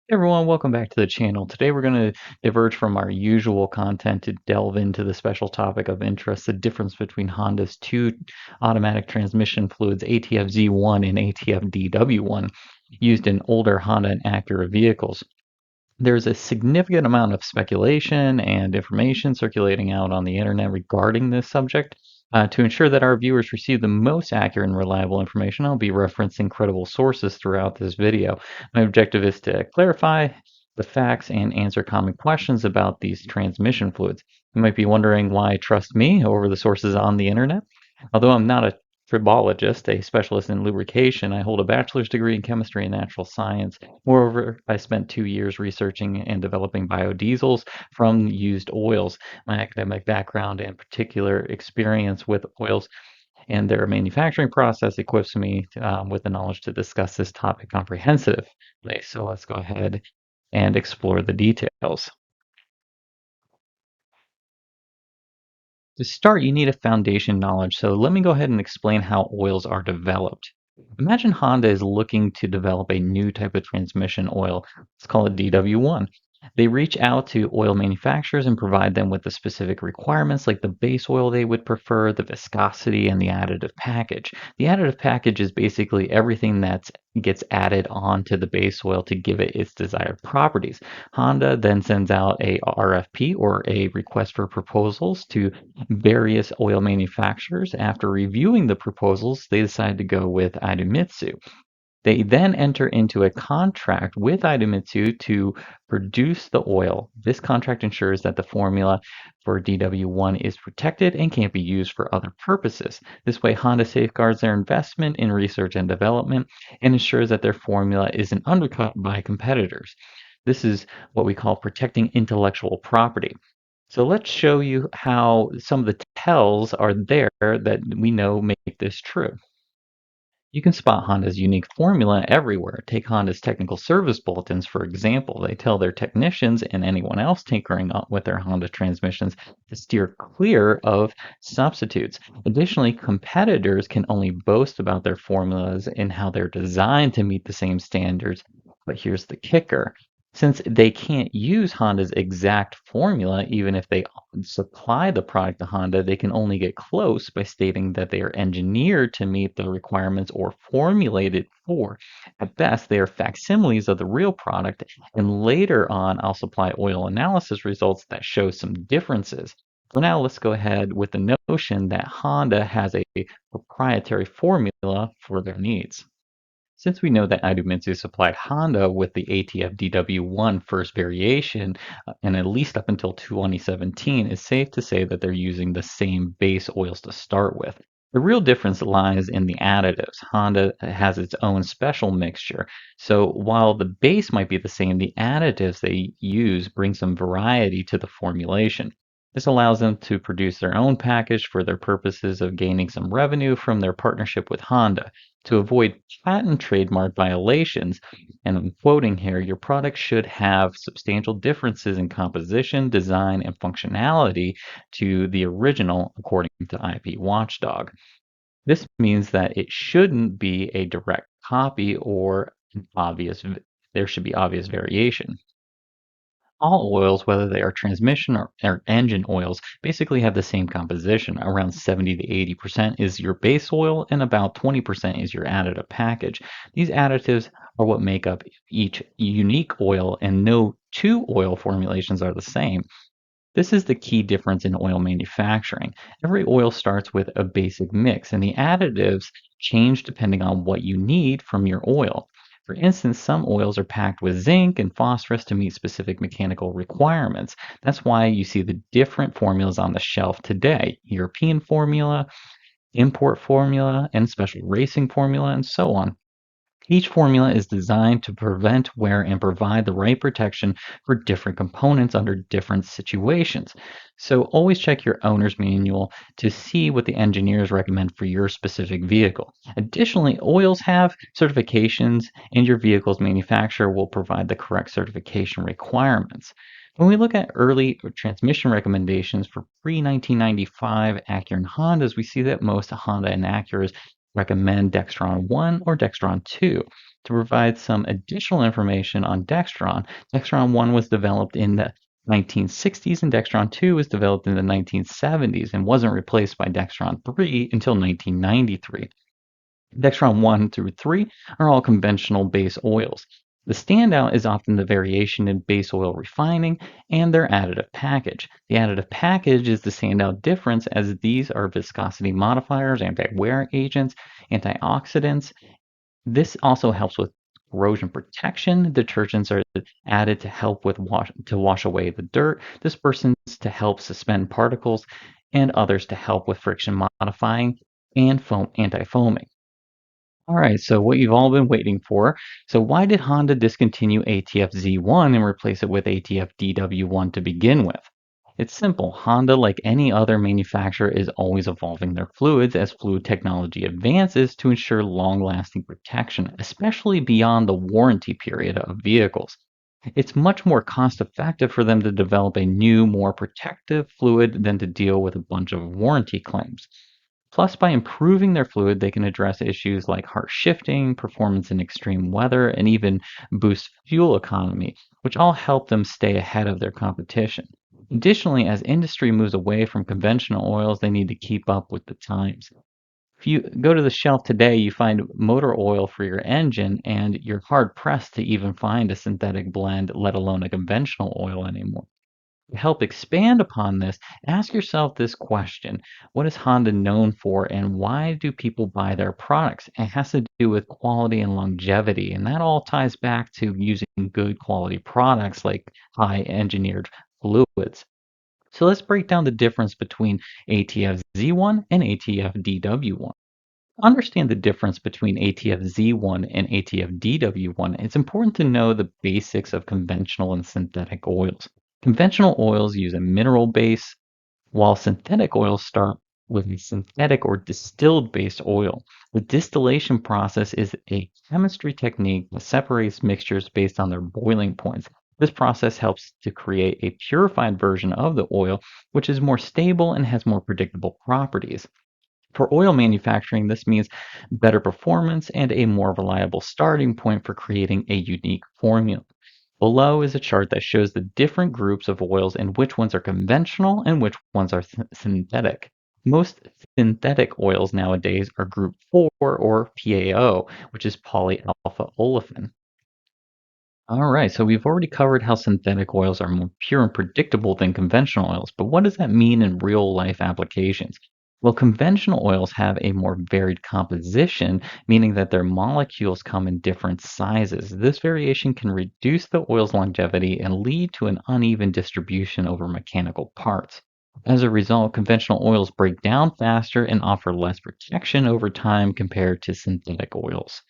Hey everyone, welcome back to the channel. Today we're going to diverge from our usual content to delve into the special topic of interest, the difference between Honda's two automatic transmission fluids, ATF-Z1 and ATF-DW1, used in older Honda and Acura vehicles. There's a significant amount of speculation and information circulating out on the internet regarding this subject. To ensure that our viewers receive the most accurate and reliable information, I'll be referencing credible sources throughout this video. My objective is to clarify the facts and answer common questions about these transmission fluids. You might be wondering why I trust me over the sources on the internet. Although I'm not a tribologist, a specialist in lubrication, I hold a bachelor's degree in chemistry and natural science. Moreover, I spent 2 years researching and developing biodiesels from used oils. My academic background and particular experience with oils and their manufacturing process equips me with the knowledge to discuss this topic comprehensively. So let's go ahead and explore the details. To start, you need a foundation knowledge, so let me go ahead and explain how oils are developed. Imagine Honda is looking to develop a new type of transmission oil. Let's call it DW1. They reach out to oil manufacturers and provide them with the specific requirements like the base oil they would prefer, the viscosity, and the additive package. The additive package is basically everything that gets added onto the base oil to give it its desired properties. Honda then sends out a RFP or a request for proposals to various oil manufacturers. After reviewing the proposals, they decide to go with Idemitsu. They then enter into a contract with Idemitsu to produce the oil. This contract ensures that the formula for DW1 is protected and can't be used for other purposes. This way, Honda safeguards their investment in research and development and ensures that their formula isn't undercut by competitors. This is what we call protecting intellectual property. So let's show you how some of the tells are there that we know make this true. You can spot Honda's unique formula everywhere. Take Honda's technical service bulletins, for example. They tell their technicians and anyone else tinkering with their Honda transmissions to steer clear of substitutes. Additionally, competitors can only boast about their formulas and how they're designed to meet the same standards. But here's the kicker. Since they can't use Honda's exact formula, even if they supply the product to Honda, they can only get close by stating that they are engineered to meet the requirements or formulated for. At best, they are facsimiles of the real product, and later on, I'll supply oil analysis results that show some differences. For now, let's go ahead with the notion that Honda has a proprietary formula for their needs. Since we know that Idemitsu supplied Honda with the ATF-DW1 first variation, and at least up until 2017, it's safe to say that they're using the same base oils to start with. The real difference lies in the additives. Honda has its own special mixture. So while the base might be the same, the additives they use bring some variety to the formulation. This allows them to produce their own package for their purposes of gaining some revenue from their partnership with Honda. To avoid patent trademark violations, and I'm quoting here, your product should have substantial differences in composition, design, and functionality to the original, according to IP Watchdog. This means that it shouldn't be a direct copy or an there should be obvious variation. All oils, whether they are transmission or engine oils, basically have the same composition. Around 70 to 80% is your base oil, and about 20% is your additive package. These additives are what make up each unique oil, and no two oil formulations are the same. This is the key difference in oil manufacturing. Every oil starts with a basic mix, and the additives change depending on what you need from your oil. For instance, some oils are packed with zinc and phosphorus to meet specific mechanical requirements. That's why you see the different formulas on the shelf today: European formula, import formula, and special racing formula, and so on. Each formula is designed to prevent wear and provide the right protection for different components under different situations. So always check your owner's manual to see what the engineers recommend for your specific vehicle. Additionally, oils have certifications, and your vehicle's manufacturer will provide the correct certification requirements. When we look at early transmission recommendations for pre-1995 Acura and Hondas, we see that most Honda and Acuras recommend Dextron 1 or Dextron 2. To provide some additional information on Dextron, Dextron 1 was developed in the 1960s and Dextron 2 was developed in the 1970s and wasn't replaced by Dextron 3 until 1993. Dextron 1 through 3 are all conventional base oils. The standout is often the variation in base oil refining and their additive package. The additive package is the standout difference as these are viscosity modifiers, anti-wear agents, antioxidants. This also helps with corrosion protection. Detergents are added to help with wash away the dirt, dispersants to help suspend particles, and others to help with friction modifying and foam anti-foaming. All right, so what you've all been waiting for. So why did Honda discontinue ATF-Z1 and replace it with ATF-DW1 to begin with? It's simple. Honda, like any other manufacturer, is always evolving their fluids as fluid technology advances to ensure long-lasting protection, especially beyond the warranty period of vehicles. It's much more cost-effective for them to develop a new, more protective fluid than to deal with a bunch of warranty claims. Plus, by improving their fluid, they can address issues like harsh shifting, performance in extreme weather, and even boost fuel economy, which all help them stay ahead of their competition. Additionally, as industry moves away from conventional oils, they need to keep up with the times. If you go to the shelf today, you find motor oil for your engine, and you're hard pressed to even find a synthetic blend, let alone a conventional oil anymore. To help expand upon this, ask yourself this question. What is Honda known for and why do people buy their products? It has to do with quality and longevity, and that all ties back to using good quality products like high engineered fluids. So let's break down the difference between ATF-Z1 and ATF-DW1. Understand the difference between ATF-Z1 and ATF-DW1, it's important to know the basics of conventional and synthetic oils. Conventional oils use a mineral base, while synthetic oils start with a synthetic or distilled based oil. The distillation process is a chemistry technique that separates mixtures based on their boiling points. This process helps to create a purified version of the oil, which is more stable and has more predictable properties. For oil manufacturing, this means better performance and a more reliable starting point for creating a unique formula. Below is a chart that shows the different groups of oils and which ones are conventional and which ones are synthetic. Most synthetic oils nowadays are group 4 or PAO, which is polyalpha olefin. All right, so we've already covered how synthetic oils are more pure and predictable than conventional oils, but what does that mean in real life applications? Well, conventional oils have a more varied composition, meaning that their molecules come in different sizes. This variation can reduce the oil's longevity and lead to an uneven distribution over mechanical parts. As a result, conventional oils break down faster and offer less protection over time compared to synthetic oils.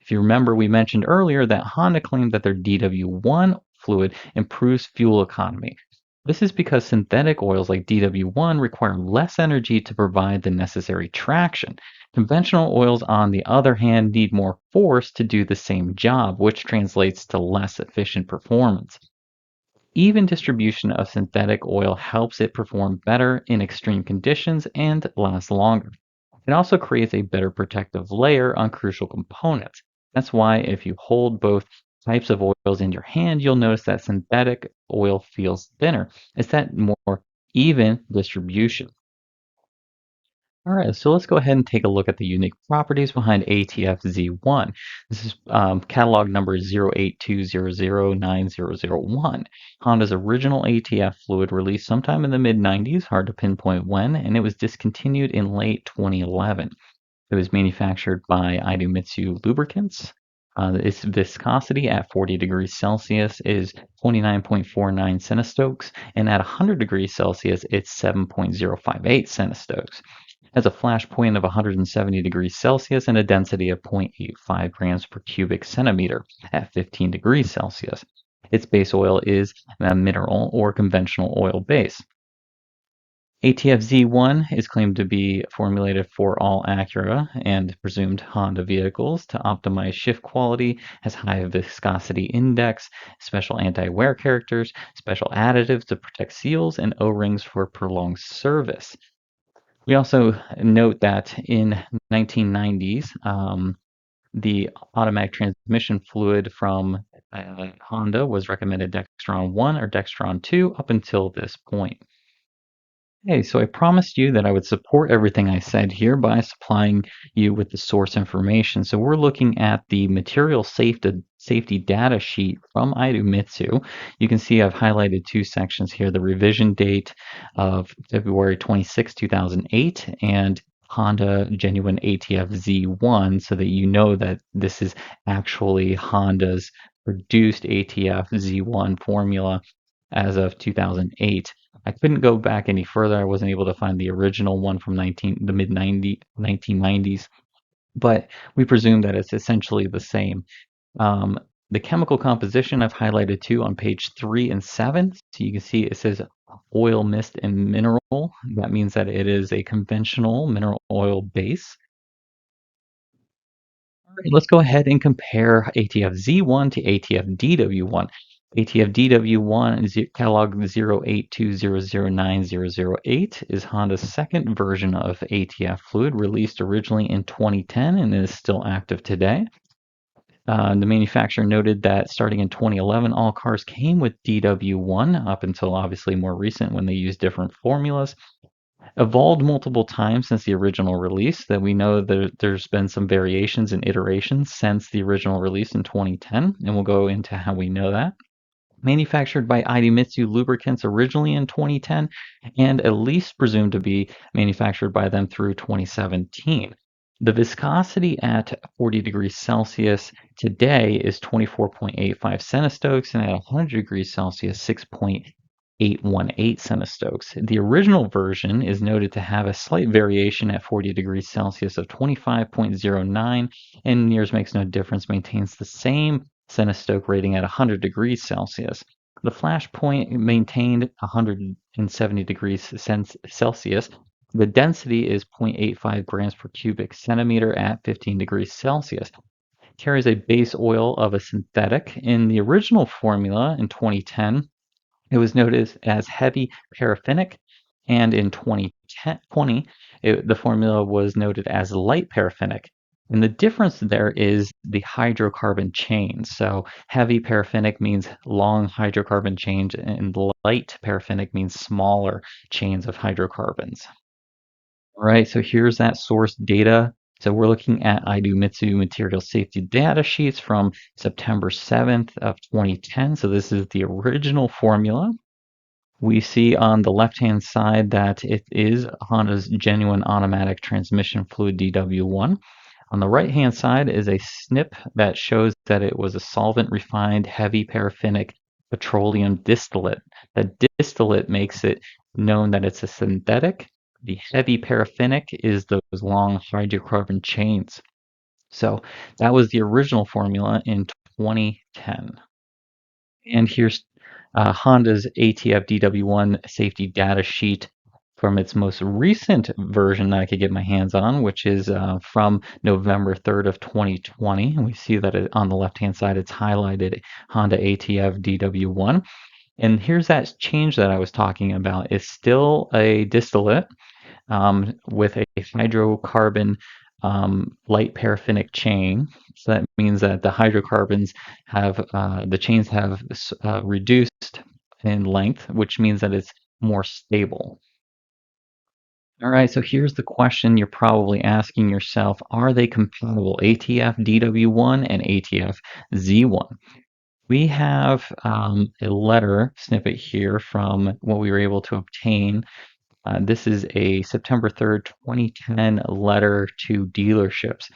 If you remember, we mentioned earlier that Honda claimed that their DW1 fluid improves fuel economy. This is because synthetic oils like DW1 require less energy to provide the necessary traction. Conventional oils, on the other hand, need more force to do the same job, which translates to less efficient performance. Even distribution of synthetic oil helps it perform better in extreme conditions and last longer. It also creates a better protective layer on crucial components. That's why if you hold both types of oils in your hand, you'll notice that synthetic oil feels thinner. It's that more even distribution. All right, so let's go ahead and take a look at the unique properties behind ATF-Z1. This is catalog number 0820090001. Honda's original ATF fluid released sometime in the mid-90s, hard to pinpoint when, and it was discontinued in late 2011. It was manufactured by Idemitsu Lubricants. Its viscosity at 40 degrees Celsius is 29.49 centistokes, and at 100 degrees Celsius, it's 7.058 centistokes. Has a flash point of 170 degrees Celsius and a density of 0.85 grams per cubic centimeter at 15 degrees Celsius. Its base oil is a mineral or conventional oil base. ATF-Z1 is claimed to be formulated for all Acura and presumed Honda vehicles to optimize shift quality, has high viscosity index, special anti-wear characters, special additives to protect seals, and O-rings for prolonged service. We also note that in 1990s, the automatic transmission fluid from Honda was recommended Dextron 1 or Dextron 2 up until this point. Hey, so I promised you that I would support everything I said here by supplying you with the source information. So we're looking at the material safety data sheet from Idemitsu. You can see I've highlighted two sections here, the revision date of February 26, 2008, and Honda Genuine ATF-Z1, so that you know that this is actually Honda's produced ATF-Z1 formula as of 2008. I couldn't go back any further. I wasn't able to find the original one from the mid 1990s, but we presume that it's essentially the same. Um, the chemical composition I've highlighted too on page 3 and 7. So you can see it says oil, mist, and mineral. That means that it is a conventional mineral oil base. Right, let's go ahead and compare ATF-Z1 to ATF-DW1. ATF-DW1 is catalog 0820090008 is Honda's second version of ATF fluid, released originally in 2010 and is still active today. The manufacturer noted that starting in 2011, all cars came with DW1 up until obviously more recent when they used different formulas. Evolved multiple times since the original release, that we know there's been some variations and iterations since the original release in 2010, and we'll go into how we know that. Manufactured by Idemitsu Lubricants originally in 2010, and at least presumed to be manufactured by them through 2017. The viscosity at 40 degrees Celsius today is 24.85 centistokes, and at 100 degrees Celsius, 6.818 centistokes. The original version is noted to have a slight variation at 40 degrees Celsius of 25.09, and yours makes no difference, maintains the same centistoke rating at 100 degrees Celsius. The flash point maintained 170 degrees Celsius. The density is 0.85 grams per cubic centimeter at 15 degrees Celsius. Carries a base oil of a synthetic. In the original formula in 2010, it was noted as heavy paraffinic, and in 2020, the formula was noted as light paraffinic. And the difference there is the hydrocarbon chain. So heavy paraffinic means long hydrocarbon chains, and light paraffinic means smaller chains of hydrocarbons. All right, so here's that source data. So we're looking at Idemitsu material safety data sheets from September 7th of 2010. So this is the original formula. We see on the left-hand side that it is Honda's genuine automatic transmission fluid DW1. On the right-hand side is a snip that shows that it was a solvent-refined heavy paraffinic petroleum distillate. The distillate makes it known that it's a synthetic. The heavy paraffinic is those long hydrocarbon chains. So that was the original formula in 2010. And here's Honda's ATF-DW1 safety data sheet from its most recent version that I could get my hands on, which is from November 3rd of 2020. And we see that on the left-hand side, it's highlighted Honda ATF-DW1. And here's that change that I was talking about. It's still a distillate with a hydrocarbon light paraffinic chain. So that means that the hydrocarbons have, the chains have reduced in length, which means that it's more stable. All right, so here's the question you're probably asking yourself. Are they compatible, ATF-DW1 and ATF-Z1? We have a letter snippet here from what we were able to obtain. This is a September 3rd, 2010 letter to dealerships.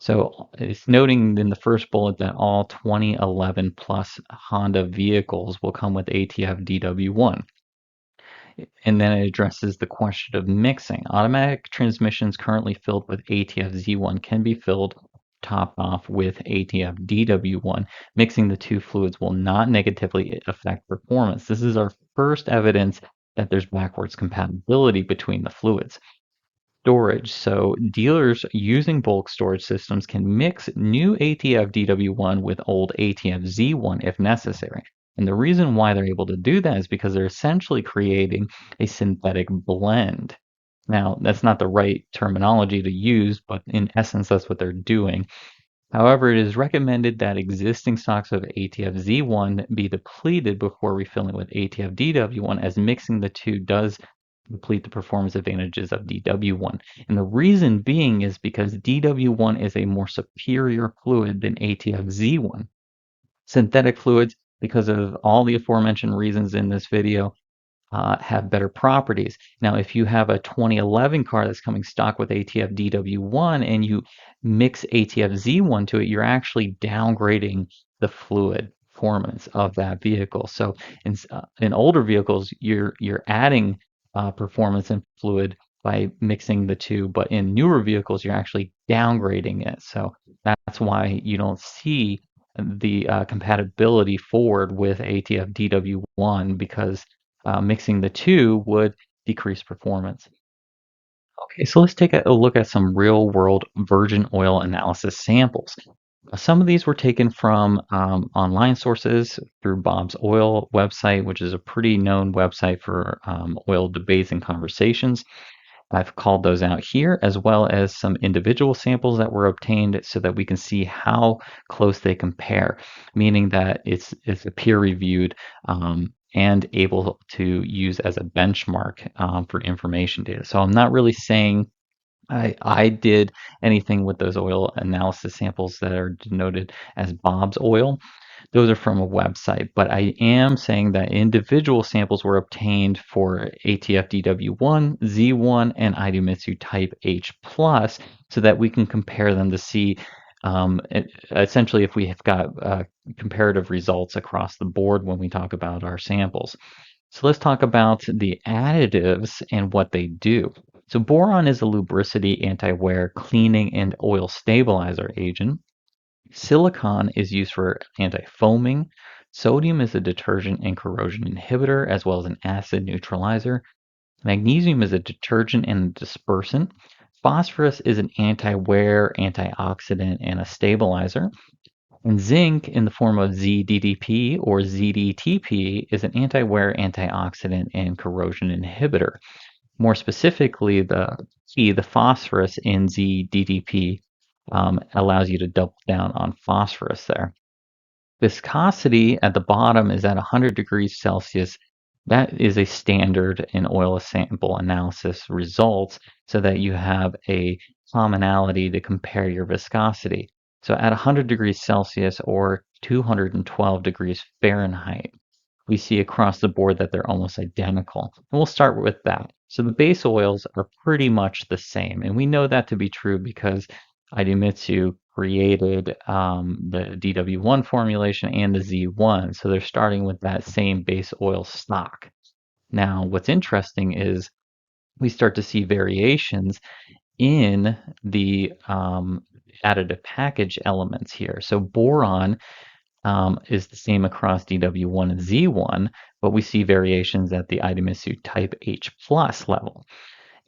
So it's noting in the first bullet that all 2011 plus Honda vehicles will come with ATF DW1. And then it addresses the question of mixing. Automatic transmissions currently filled with ATF Z1 can be filled topped off with ATF DW1. Mixing the two fluids will not negatively affect performance. This is our first evidence that there's backwards compatibility between the fluids. Storage. So dealers using bulk storage systems can mix new ATF DW1 with old ATF Z1 if necessary. And the reason why they're able to do that is because they're essentially creating a synthetic blend. Now, that's not the right terminology to use, but in essence, that's what they're doing. However, it is recommended that existing stocks of ATF-Z1 be depleted before refilling with ATF-DW1, as mixing the two does deplete the performance advantages of DW1. And the reason being is because DW1 is a more superior fluid than ATF-Z1. Synthetic fluids, because of all the aforementioned reasons in this video, have better properties. Now, if you have a 2011 car that's coming stock with ATF-DW1 and you mix ATF-Z1 to it, you're actually downgrading the fluid performance of that vehicle. So in older vehicles, you're adding performance and fluid by mixing the two, but in newer vehicles, you're actually downgrading it. So that's why you don't see the compatibility forward with ATF-DW1, because mixing the two would decrease performance. Okay, so let's take a look at some real world virgin oil analysis samples. Some of these were taken from online sources through Bob's Oil website, which is a pretty known website for oil debates and conversations. I've called those out here, as well as some individual samples that were obtained so that we can see how close they compare, meaning that it's a peer-reviewed and able to use as a benchmark for information data. So I'm not really saying I did anything with those oil analysis samples that are denoted as Bob's Oil. Those are from a website, but I am saying that individual samples were obtained for ATF-DW1, Z1, and Idemitsu Type H Plus, so that we can compare them to see essentially if we have got comparative results across the board when we talk about our samples. So let's talk about the additives and what they do. So boron is a lubricity, anti-wear, cleaning, and oil stabilizer agent. Silicon is used for anti-foaming. Sodium is a detergent and corrosion inhibitor, as well as an acid neutralizer. Magnesium is a detergent and a dispersant. Phosphorus is an anti-wear, antioxidant, and a stabilizer. And zinc, in the form of ZDDP or ZDTP, is an anti-wear, antioxidant, and corrosion inhibitor. More specifically, the phosphorus in ZDDP allows you to double down on phosphorus there. Viscosity at the bottom is at 100 degrees Celsius. That is a standard in oil sample analysis results, so that you have a commonality to compare your viscosity. So at 100 degrees Celsius or 212 degrees Fahrenheit, we see across the board that they're almost identical. And we'll start with that. So the base oils are pretty much the same. And we know that to be true because Idemitsu created the DW1 formulation and the Z1. So they're starting with that same base oil stock. Now, what's interesting is we start to see variations in the additive package elements here. So boron is the same across DW1 and Z1, but we see variations at the Idemitsu Type H Plus level.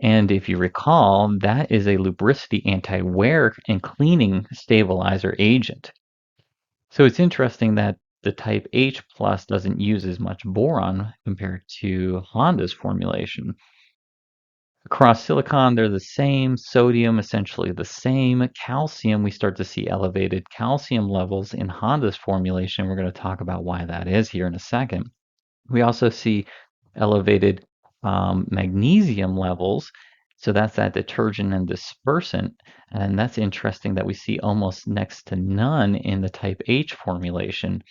And if you recall, that is a lubricity, anti-wear, and cleaning stabilizer agent. So it's interesting that the Type H Plus doesn't use as much boron compared to Honda's formulation. Across silicon, they're the same. Sodium, essentially the same. Calcium, we start to see elevated calcium levels in Honda's formulation. We're going to talk about why that is here in a second. We also see elevated magnesium levels. So that's that detergent and dispersant. And that's interesting that we see almost next to none in the type H formulation.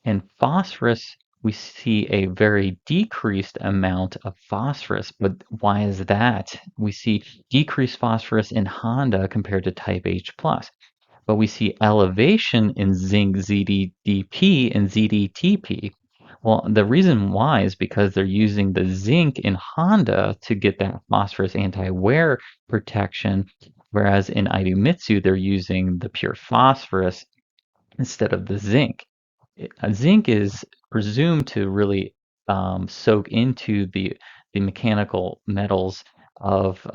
And phosphorus, we see a very decreased amount of phosphorus. But why is that? We see decreased phosphorus in Honda compared to type H plus. But we see elevation in zinc ZDDP and ZDTP. Well, the reason why is because they're using the zinc in Honda to get that phosphorus anti-wear protection, whereas in Idemitsu, they're using the pure phosphorus instead of the zinc. Zinc is presumed to really soak into the mechanical metals of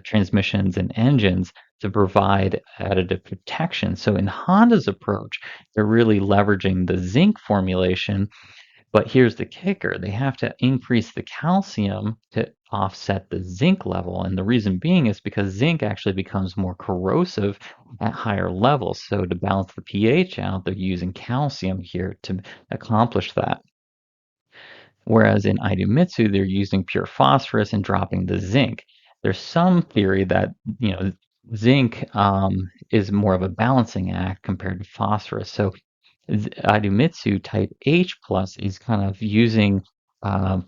transmissions and engines to provide additive protection. So in Honda's approach, they're really leveraging the zinc formulation But here's the kicker, they have to increase the calcium to offset the zinc level, and the reason being is because zinc actually becomes more corrosive at higher levels. So to balance the pH out, they're using calcium here to accomplish that. Whereas in Idemitsu, they're using pure phosphorus and dropping the zinc. There's some theory that, you know, zinc is more of a balancing act compared to phosphorus. So Idemitsu type H plus is kind of using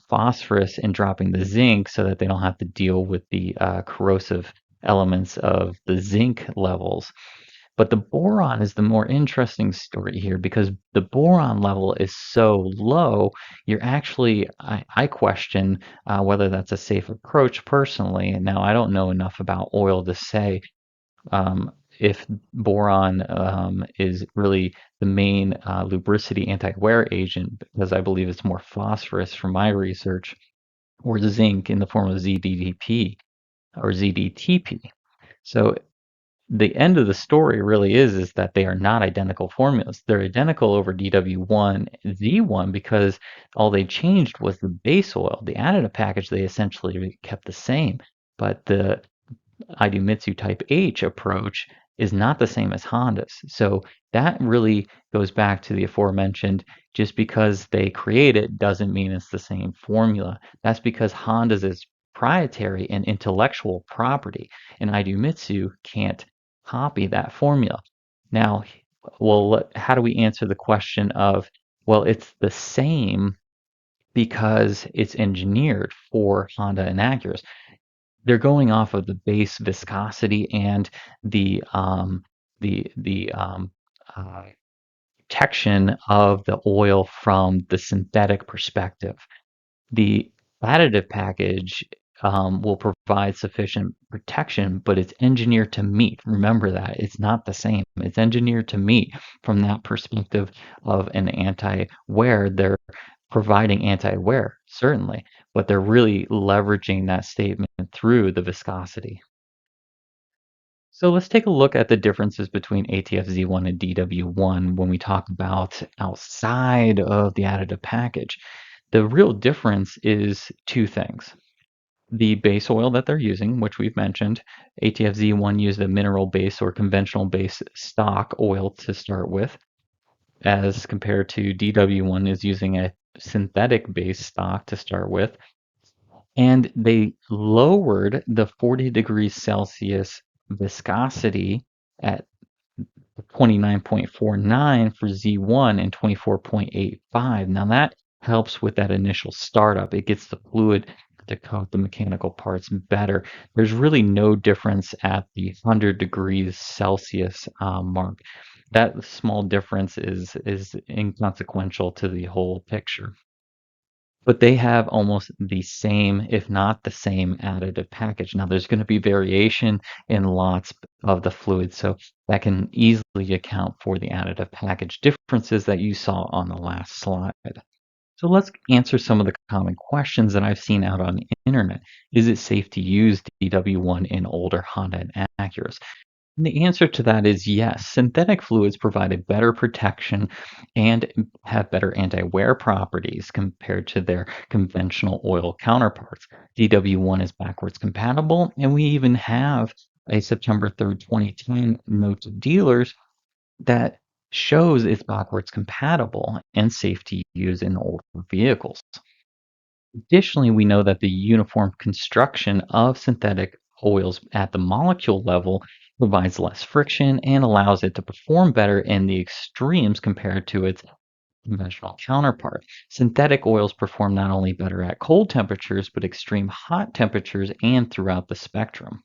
phosphorus and dropping the zinc so that they don't have to deal with the corrosive elements of the zinc levels. But the boron is the more interesting story here because the boron level is so low, you're actually, I question whether that's a safe approach personally. And now I don't know enough about oil to say if boron is really the main lubricity anti-wear agent because I believe it's more phosphorus from my research or zinc in the form of ZDDP or ZDTP. So the end of the story really is that they are not identical formulas. They're identical over DW1 and Z1 because all they changed was the base oil. The additive package they essentially kept the same, but the Idemitsu Type H approach is not the same as Honda's. So that really goes back to the aforementioned, just because they create it doesn't mean it's the same formula. That's because Honda's is proprietary and intellectual property, and Idemitsu can't copy that formula. Now, well, how do we answer the question of, well, it's the same because it's engineered for Honda and Acura? They're going off of the base viscosity and the uh, protection of the oil from the synthetic perspective. The additive package will provide sufficient protection, but it's engineered to meet. Remember that it's not the same. It's engineered to meet from that perspective of an anti-wear. They're providing anti-wear, certainly, but they're really leveraging that statement through the viscosity. So let's take a look at the differences between ATF-Z1 and DW1 when we talk about outside of the additive package. The real difference is two things. The base oil that they're using, which we've mentioned, ATF-Z1 used a mineral base or conventional base stock oil to start with, as compared to DW1 is using a synthetic base stock to start with. And they lowered the 40 degrees Celsius viscosity at 29.49 for Z1 and 24.85. Now that helps with that initial startup. It gets the fluid to coat the mechanical parts better. There's really no difference at the 100 degrees Celsius mark. That small difference is inconsequential to the whole picture. But they have almost the same, if not the same, additive package. Now, there's going to be variation in lots of the fluid, so that can easily account for the additive package differences that you saw on the last slide. So let's answer some of the common questions that I've seen out on the internet. Is it safe to use DW1 in older Honda and Acuras? And the answer to that is yes. Synthetic fluids provide a better protection and have better anti-wear properties compared to their conventional oil counterparts. DW1 is backwards compatible, and we even have a September 3rd, 2010 note to dealers that shows it's backwards compatible and safe to use in older vehicles. Additionally, we know that the uniform construction of synthetic oils at the molecule level provides less friction and allows it to perform better in the extremes compared to its conventional counterpart. Synthetic oils perform not only better at cold temperatures, but extreme hot temperatures and throughout the spectrum.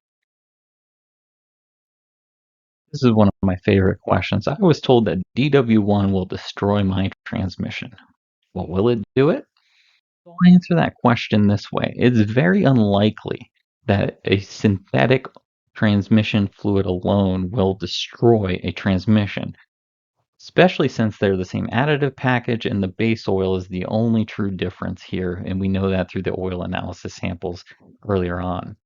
This is one of my favorite questions. I was told that DW1 will destroy my transmission. Well, will it do it? I'll answer that question this way. It's very unlikely that a synthetic transmission fluid alone will destroy a transmission, especially since they're the same additive package and the base oil is the only true difference here, and we know that through the oil analysis samples earlier on.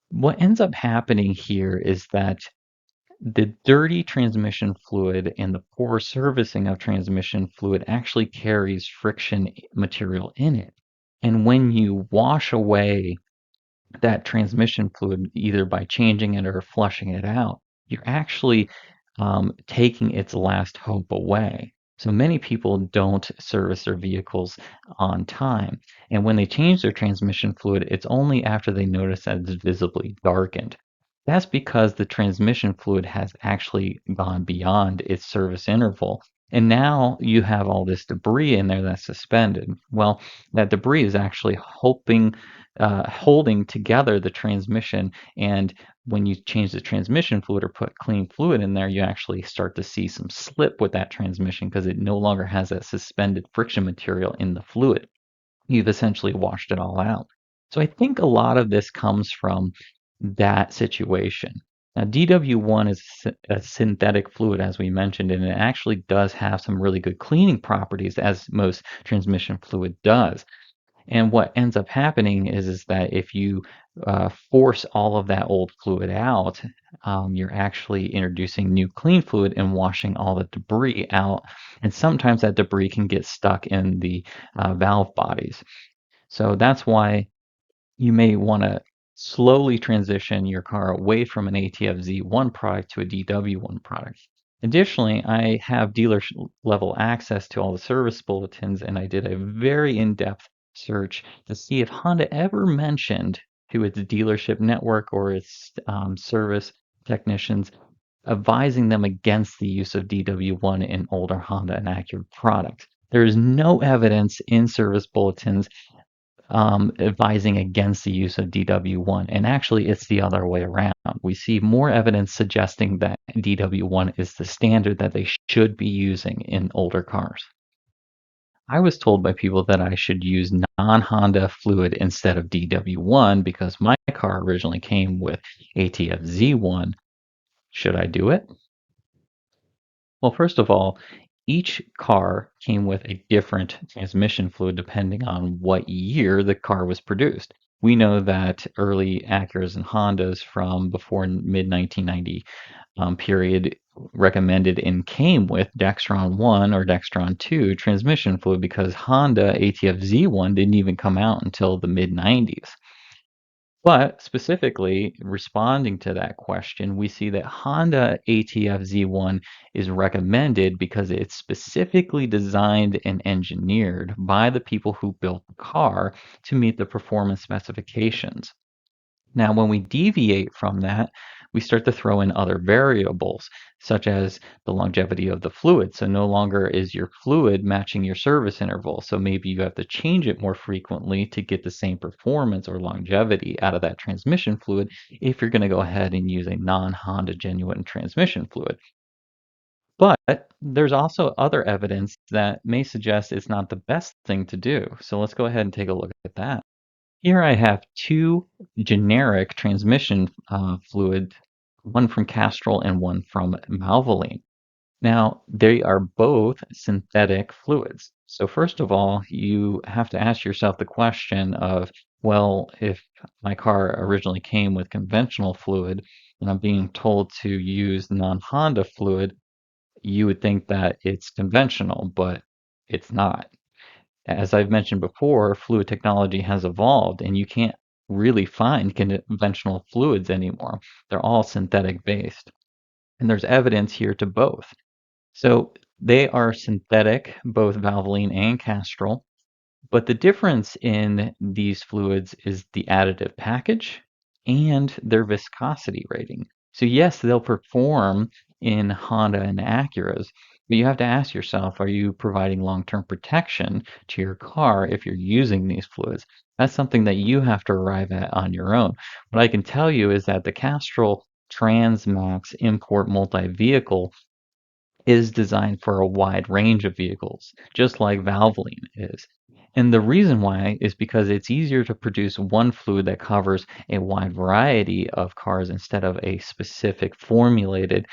What ends up happening here is that The dirty transmission fluid and the poor servicing of transmission fluid actually carries friction material in it. And when you wash away that transmission fluid, either by changing it or flushing it out, you're actually taking its last hope away. So many people don't service their vehicles on time. And when they change their transmission fluid, it's only after they notice that it's visibly darkened. That's because the transmission fluid has actually gone beyond its service interval. And now you have all this debris in there that's suspended. Well, that debris is actually holding together the transmission. And when you change the transmission fluid or put clean fluid in there, you actually start to see some slip with that transmission because it no longer has that suspended friction material in the fluid. You've essentially washed it all out. So I think a lot of this comes from that situation. Now, DW1 is a synthetic fluid, as we mentioned, and it actually does have some really good cleaning properties, as most transmission fluid does. And what ends up happening is that if you force all of that old fluid out, you're actually introducing new clean fluid and washing all the debris out. And sometimes that debris can get stuck in the valve bodies. So that's why you may want to slowly transition your car away from an ATF-Z1 product to a DW1 product. Additionally, I have dealer level access to all the service bulletins, and I did a very in-depth search to see if Honda ever mentioned to its dealership network or its service technicians advising them against the use of DW1 in older Honda and Acura products. There is no evidence in service bulletins advising against the use of DW1. And actually, it's the other way around. We see more evidence suggesting that DW1 is the standard that they should be using in older cars. I was told by people that I should use non-Honda fluid instead of DW1 because my car originally came with ATF-Z1. Should I do it? Well, first of all, each car came with a different transmission fluid depending on what year the car was produced. We know that early Acuras and Hondas from before mid 1990 period recommended and came with Dextron 1 or Dextron 2 transmission fluid because Honda ATF-Z1 didn't even come out until the mid 90s. But specifically responding to that question, we see that Honda ATF-Z1 is recommended because it's specifically designed and engineered by the people who built the car to meet the performance specifications. Now, when we deviate from that, we start to throw in other variables, such as the longevity of the fluid. So no longer is your fluid matching your service interval. So maybe you have to change it more frequently to get the same performance or longevity out of that transmission fluid if you're going to go ahead and use a non-Honda genuine transmission fluid. But there's also other evidence that may suggest it's not the best thing to do. So let's go ahead and take a look at that. Here I have two generic transmission fluid, one from Castrol and one from Valvoline. Now, they are both synthetic fluids. So first of all, you have to ask yourself the question of, well, if my car originally came with conventional fluid and I'm being told to use non-Honda fluid, you would think that it's conventional, but it's not. As I've mentioned before, fluid technology has evolved and you can't really find conventional fluids anymore. They're all synthetic based. And there's evidence here to both. So they are synthetic, both Valvoline and Castrol. But the difference in these fluids is the additive package and their viscosity rating. So yes, they'll perform in Honda and Acuras, but you have to ask yourself, are you providing long-term protection to your car if you're using these fluids? That's something that you have to arrive at on your own. What I can tell you is that the Castrol Transmax Import Multi-Vehicle is designed for a wide range of vehicles, just like Valvoline is. And the reason why is because it's easier to produce one fluid that covers a wide variety of cars instead of a specific formulated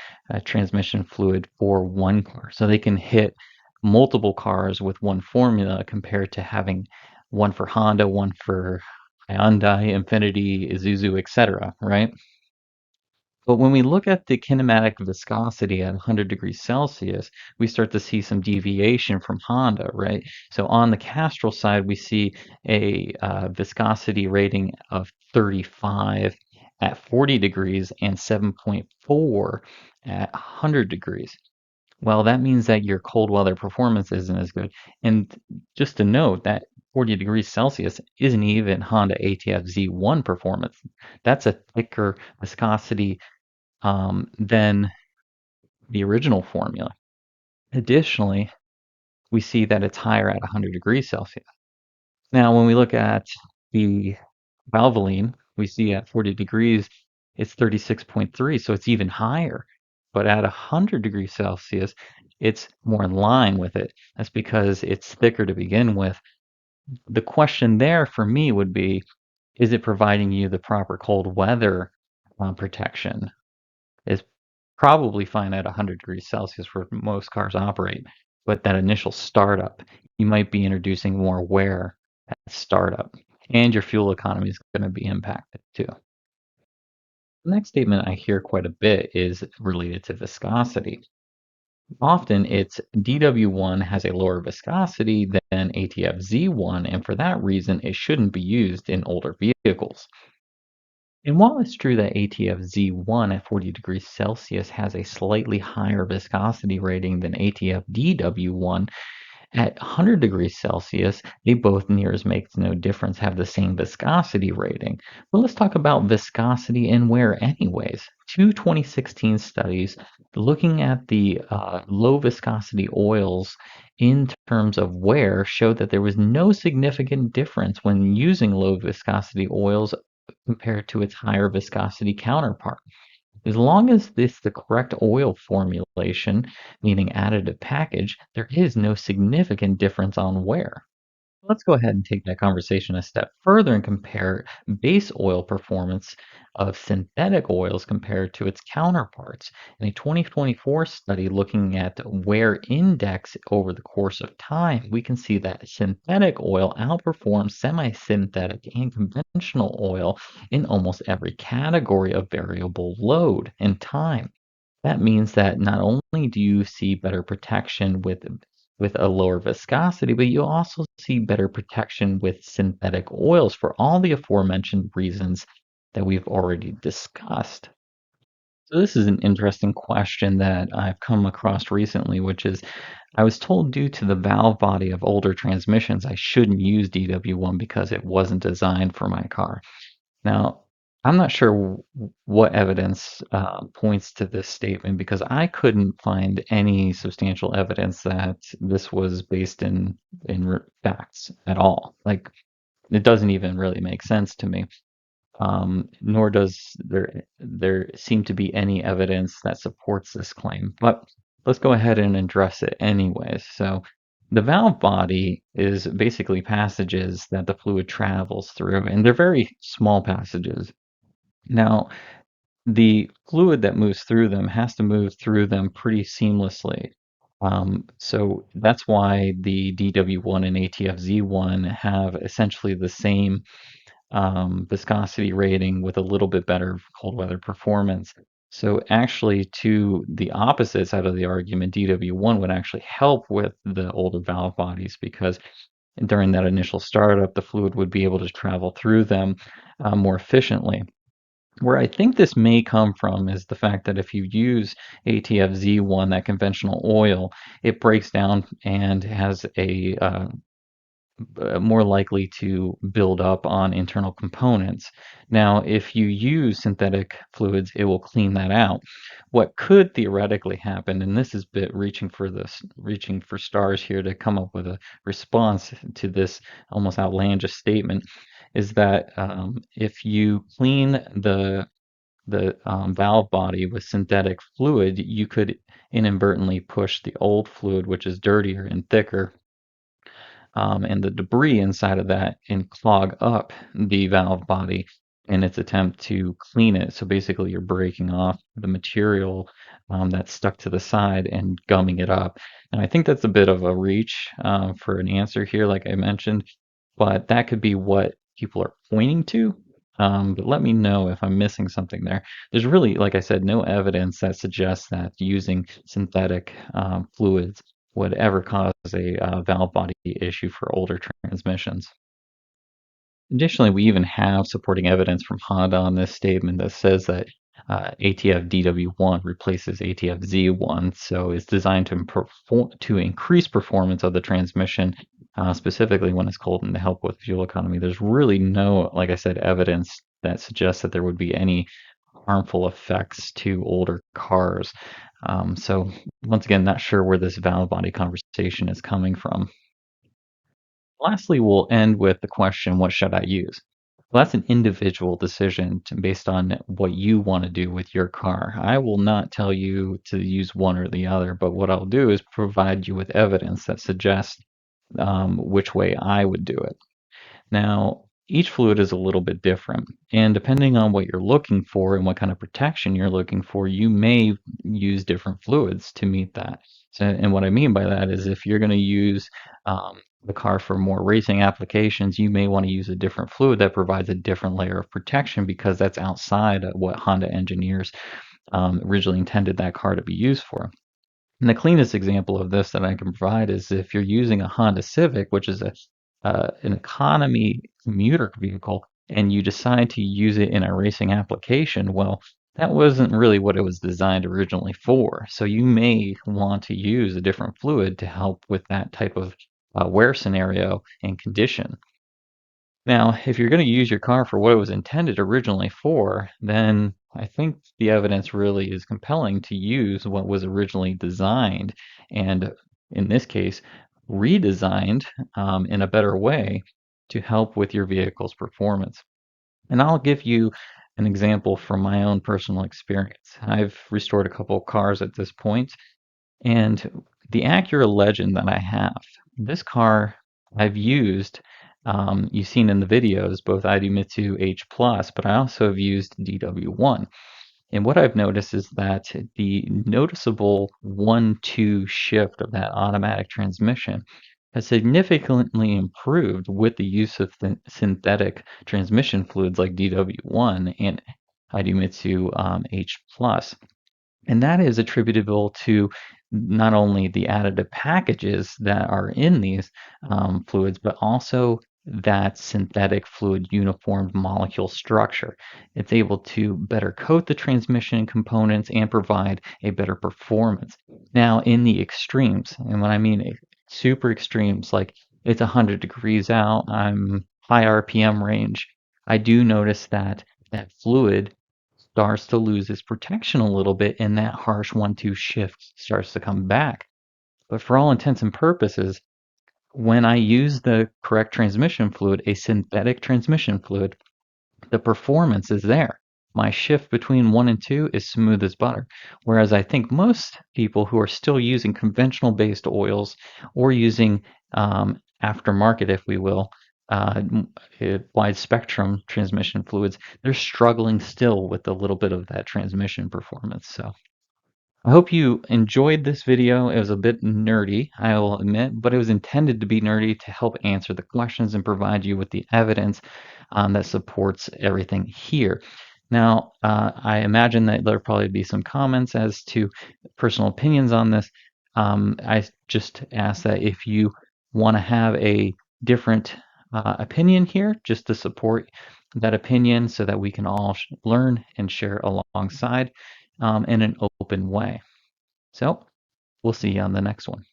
transmission fluid for one car. So they can hit multiple cars with one formula compared to having one for Honda, one for Hyundai, Infiniti, Isuzu, etc., right? But when we look at the kinematic viscosity at 100 degrees Celsius, we start to see some deviation from Honda, right? So on the Castrol side, we see a viscosity rating of 35 at 40 degrees and 7.4 at 100 degrees. Well, that means that your cold weather performance isn't as good. And just to note that 40 degrees Celsius isn't even Honda ATF Z1 performance. That's a thicker viscosity than the original formula. Additionally, we see that it's higher at 100 degrees Celsius. Now, when we look at the Valvoline, we see at 40 degrees, it's 36.3, so it's even higher. But at 100 degrees Celsius, it's more in line with it. That's because it's thicker to begin with. The question there for me would be, is it providing you the proper cold weather protection? Is probably fine at 100 degrees Celsius where most cars operate. But that initial startup, you might be introducing more wear at startup, and your fuel economy is going to be impacted too. The next statement I hear quite a bit is related to viscosity. Often it's DW1 has a lower viscosity than ATF-Z1, and for that reason, it shouldn't be used in older vehicles. And while it's true that ATF-Z1 at 40 degrees Celsius has a slightly higher viscosity rating than ATF-DW1, at 100 degrees Celsius, they both, near as makes no difference, have the same viscosity rating. But let's talk about viscosity and wear anyways. Two 2016 studies looking at the low viscosity oils in terms of wear showed that there was no significant difference when using low viscosity oils compared to its higher viscosity counterpart. As long as it's the correct oil formulation, meaning additive package, there is no significant difference on wear. Let's go ahead and take that conversation a step further and compare base oil performance of synthetic oils compared to its counterparts. In a 2024 study looking at wear index over the course of time, we can see that synthetic oil outperforms semi-synthetic and conventional oil in almost every category of variable load and time. That means that not only do you see better protection with a lower viscosity, but you also see better protection with synthetic oils for all the aforementioned reasons that we've already discussed. So this is an interesting question that I've come across recently, which is I was told due to the valve body of older transmissions, I shouldn't use DW1 because it wasn't designed for my car. Now, I'm not sure what evidence points to this statement because I couldn't find any substantial evidence that this was based in facts at all. Like, it doesn't even really make sense to me. Nor does there seem to be any evidence that supports this claim. But let's go ahead and address it anyways. So the valve body is basically passages that the fluid travels through, and they're very small passages. Now, the fluid that moves through them has to move through them pretty seamlessly. So that's why the DW1 and ATF-Z1 have essentially the same viscosity rating with a little bit better cold weather performance. So actually, to the opposite side of the argument, DW1 would actually help with the older valve bodies because during that initial startup, the fluid would be able to travel through them more efficiently. Where I think this may come from is the fact that if you use ATF-Z1, that conventional oil, it breaks down and has a more likely to build up on internal components. Now, if you use synthetic fluids, it will clean that out. What could theoretically happen, and this is a bit reaching for stars here to come up with a response to this almost outlandish statement, is that if you clean the valve body with synthetic fluid, you could inadvertently push the old fluid, which is dirtier and thicker, and the debris inside of that and clog up the valve body in its attempt to clean it. So basically, you're breaking off the material that's stuck to the side and gumming it up. And I think that's a bit of a reach for an answer here, like I mentioned, but that could be what people are pointing to. But let me know if I'm missing something there. There's really, like I said, no evidence that suggests that using synthetic fluids would ever cause a valve body issue for older transmissions. Additionally, we even have supporting evidence from Honda on this statement that says that ATF-DW1 replaces ATF-Z1, so it's designed to increase performance of the transmission, specifically when it's cold and to help with fuel economy. There's really no, like I said, evidence that suggests that there would be any harmful effects to older cars. So once again, not sure where this valve body conversation is coming from. Lastly, we'll end with the question, what should I use? Well, that's an individual decision based on what you want to do with your car. I will not tell you to use one or the other, but what I'll do is provide you with evidence that suggests which way I would do it. Now, each fluid is a little bit different, and depending on what you're looking for and what kind of protection you're looking for, you may use different fluids to meet that. So, and what I mean by that is if you're going to use the car for more racing applications, you may want to use a different fluid that provides a different layer of protection because that's outside of what Honda engineers originally intended that car to be used for. And the cleanest example of this that I can provide is if you're using a Honda Civic, which is an economy commuter vehicle, and you decide to use it in a racing application, well, that wasn't really what it was designed originally for. So you may want to use a different fluid to help with that type of wear scenario and condition. Now, if you're going to use your car for what it was intended originally for, then I think the evidence really is compelling to use what was originally designed and, in this case, redesigned in a better way to help with your vehicle's performance. And I'll give you an example from my own personal experience. I've restored a couple of cars at this point, and the Acura Legend that I have, this car I've used, you've seen in the videos, both Idemitsu H Plus, but I also have used DW1. And what I've noticed is that the noticeable 1-2 shift of that automatic transmission has significantly improved with the use of synthetic transmission fluids like DW1 and Idemitsu H Plus. And that is attributable to not only the additive packages that are in these fluids, but also that synthetic fluid uniformed molecule structure. It's able to better coat the transmission components and provide a better performance. Now, in the extremes, and when I mean super extremes, like it's 100 degrees out, I'm high RPM range, I do notice that that fluid starts to lose its protection a little bit and that harsh 1-2 shift starts to come back. But for all intents and purposes, when I use the correct transmission fluid, a synthetic transmission fluid, the performance is there. My shift between 1 and 2 is smooth as butter. Whereas I think most people who are still using conventional based oils or using aftermarket, if we will, wide spectrum transmission fluids, they're struggling still with a little bit of that transmission performance. So I hope you enjoyed this video. It was a bit nerdy, I will admit, but it was intended to be nerdy to help answer the questions and provide you with the evidence that supports everything here. Now, I imagine that there'll probably be some comments as to personal opinions on this. I just ask that if you want to have a different opinion here, just to support that opinion so that we can all learn and share alongside in an open way. So we'll see you on the next one.